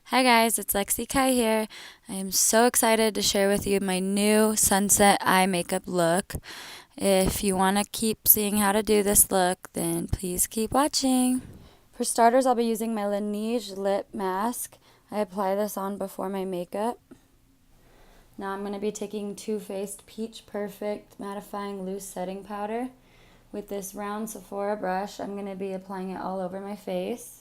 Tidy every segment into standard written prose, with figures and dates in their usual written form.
Hi guys, it's Lexi Kai here. I am so excited to share with you my new sunset eye makeup look. If you want to keep seeing how to do this look, then please keep watching. For starters, I'll be using my Laneige lip mask. I apply this on before my makeup. Now I'm going to be taking Too Faced Peach Perfect Mattifying Loose Setting Powder. With this round Sephora brush, I'm going to be applying it all over my face.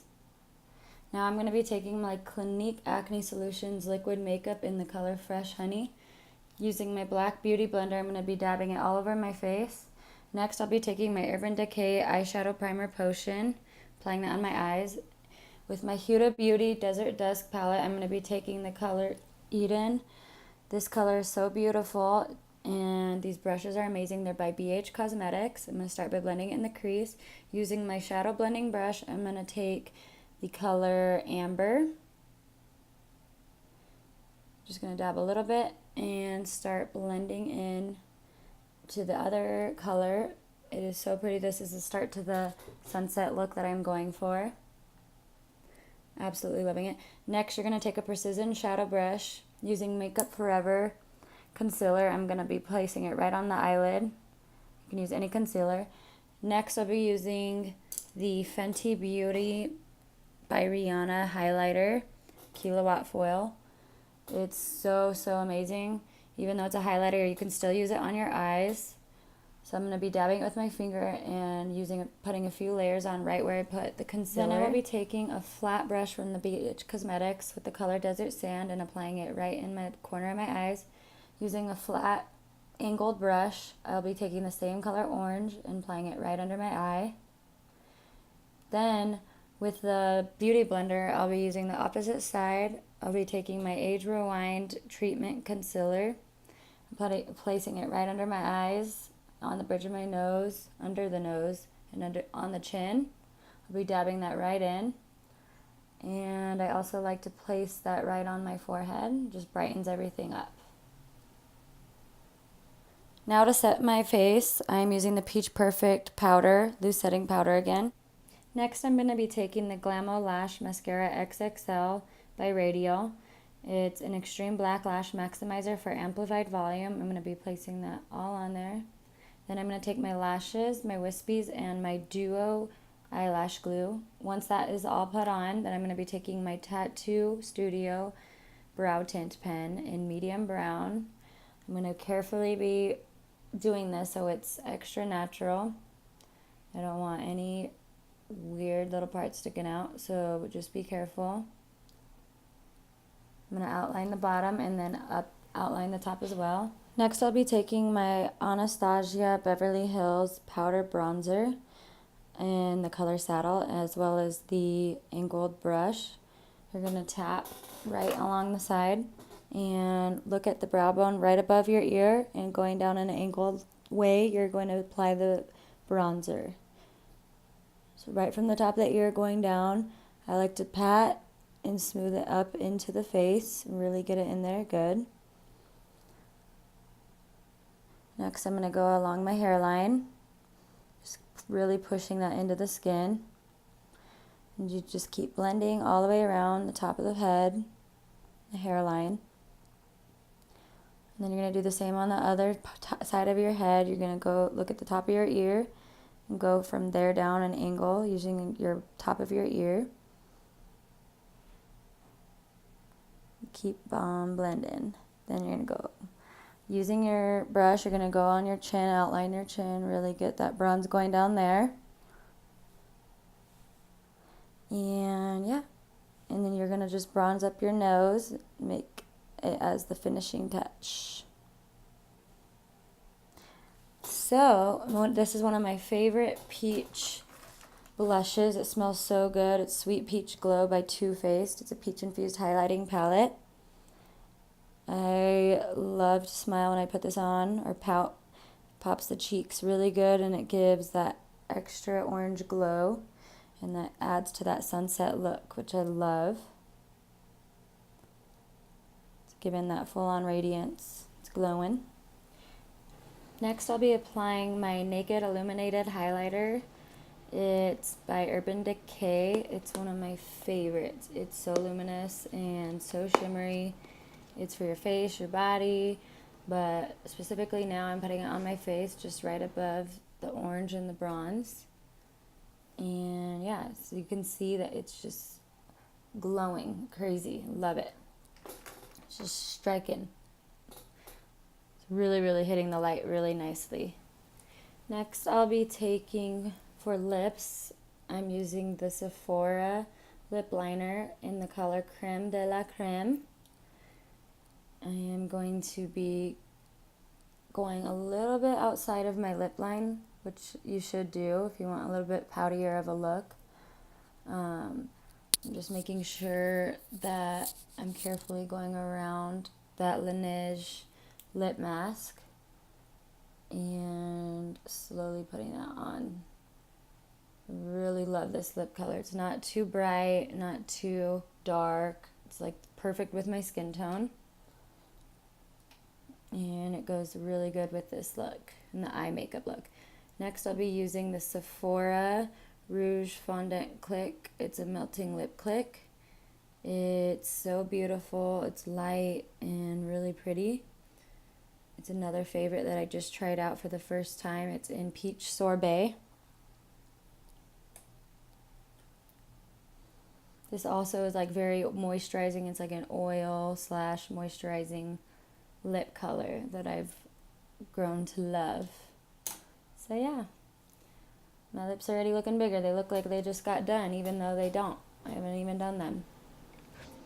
Now I'm going to be taking my Clinique Acne Solutions Liquid Makeup in the color Fresh Honey. Using my Black Beauty Blender, I'm going to be dabbing it all over my face. Next, I'll be taking my Urban Decay Eyeshadow Primer Potion, applying that on my eyes. With my Huda Beauty Desert Dusk palette, I'm going to be taking the color Eden. This color is so beautiful, and these brushes are amazing. They're by BH Cosmetics. I'm going to start by blending it in the crease. Using my shadow blending brush, I'm going to take the color Amber. Just going to dab a little bit and start blending in to the other color. It is so pretty. This is the start to the sunset look that I'm going for. Absolutely loving it. Next, you're going to take a precision shadow brush. Using Makeup Forever concealer, I'm going to be placing it right on the eyelid. You can use any concealer. Next, I'll be using the Fenty Beauty by Rihanna highlighter, Kilowatt Foil. It's so amazing. Even though it's a highlighter, you can still use it on your eyes. So I'm going to be dabbing it with my finger and putting a few layers on right where I put the concealer. Then I will be taking a flat brush from the BH Cosmetics with the color Desert Sand and applying it right in my corner of my eyes. Using a flat angled brush, I'll be taking the same color orange and applying it right under my eye. Then with the Beauty Blender, I'll be using the opposite side. I'll be taking my Age Rewind Treatment Concealer, placing it right under my eyes, on the bridge of my nose, under the nose, and on the chin. I'll be dabbing that right in. And I also like to place that right on my forehead. Just brightens everything up. Now to set my face, I'm using the Peach Perfect powder, loose setting powder again. Next, I'm going to be taking the Glamo Lash Mascara XXL by Radial. It's an extreme black lash maximizer for amplified volume. I'm going to be placing that all on there. Then I'm going to take my lashes, my wispies, and my Duo eyelash glue. Once that is all put on, then I'm going to be taking my Tattoo Studio brow tint pen in medium brown. I'm going to carefully be doing this so it's extra natural. I don't want any weird little parts sticking out, so just be careful. I'm going to outline the bottom and then outline the top as well. Next, I'll be taking my Anastasia Beverly Hills powder bronzer in the color Saddle, as well as the angled brush. You're going to tap right along the side and look at the brow bone right above your ear, and going down in an angled way, you're going to apply the bronzer. So right from the top of the ear going down, I like to pat and smooth it up into the face and really get it in there good. Next, I'm going to go along my hairline, just really pushing that into the skin. And you just keep blending all the way around the top of the head, the hairline. And then you're going to do the same on the other side of your head. You're going to go look at the top of your ear and go from there down an angle using your top of your ear. Keep blending. Then you're going to go. Using your brush, you're going to go on your chin, outline your chin, really get that bronze going down there. And yeah, and then you're going to just bronze up your nose, make it as the finishing touch. So, this is one of my favorite peach blushes. It smells so good. It's Sweet Peach Glow by Too Faced. It's a peach-infused highlighting palette. I love to smile when I put this on, or pout. Pops the cheeks really good, and it gives that extra orange glow, and that adds to that sunset look, which I love. It's giving that full-on radiance. It's glowing. Next, I'll be applying my Naked Illuminated highlighter It's by Urban Decay. It's one of my favorites. It's so luminous and so shimmery. It's for your face, your body, but specifically now I'm putting it on my face just right above the orange and the bronze. And yeah, so you can see that it's just glowing, crazy. Love it. It's just striking. It's really, really hitting the light really nicely. Next, I'll be taking for lips, I'm using the Sephora lip liner in the color Creme de la Creme. I am going to be going a little bit outside of my lip line, which you should do if you want a little bit poutier of a look. I'm just making sure that I'm carefully going around that Laneige lip mask and slowly putting that on. I really love this lip color. It's not too bright, not too dark. It's like perfect with my skin tone. And it goes really good with this look and the eye makeup look. Next, I'll be using the Sephora Rouge Fondant Click. It's a melting lip click. It's so beautiful. It's light and really pretty. It's another favorite that I just tried out for the first time. It's in Peach Sorbet. This also is like very moisturizing. It's like an oil / moisturizing lip color that I've grown to love. So yeah, my lips are already looking bigger. They look like they just got done, even though they don't. I haven't even done them.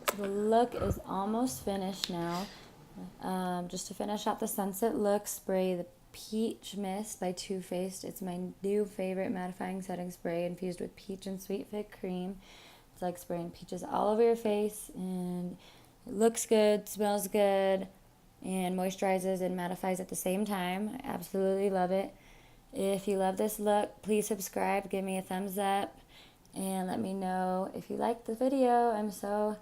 So the look is almost finished now. Just to finish out the Sunset look, spray the Peach Mist by Too Faced. It's my new favorite mattifying setting spray infused with peach and sweet fig cream. It's like spraying peaches all over your face, and it looks good, smells good, and moisturizes and mattifies at the same time. I absolutely love it. If you love this look, please subscribe, give me a thumbs up, and let me know if you liked the video. I'm so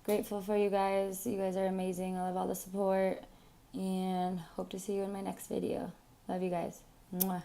grateful for you guys. You guys are amazing. I love all the support, and hope to see you in my next video. Love you guys. Mwah.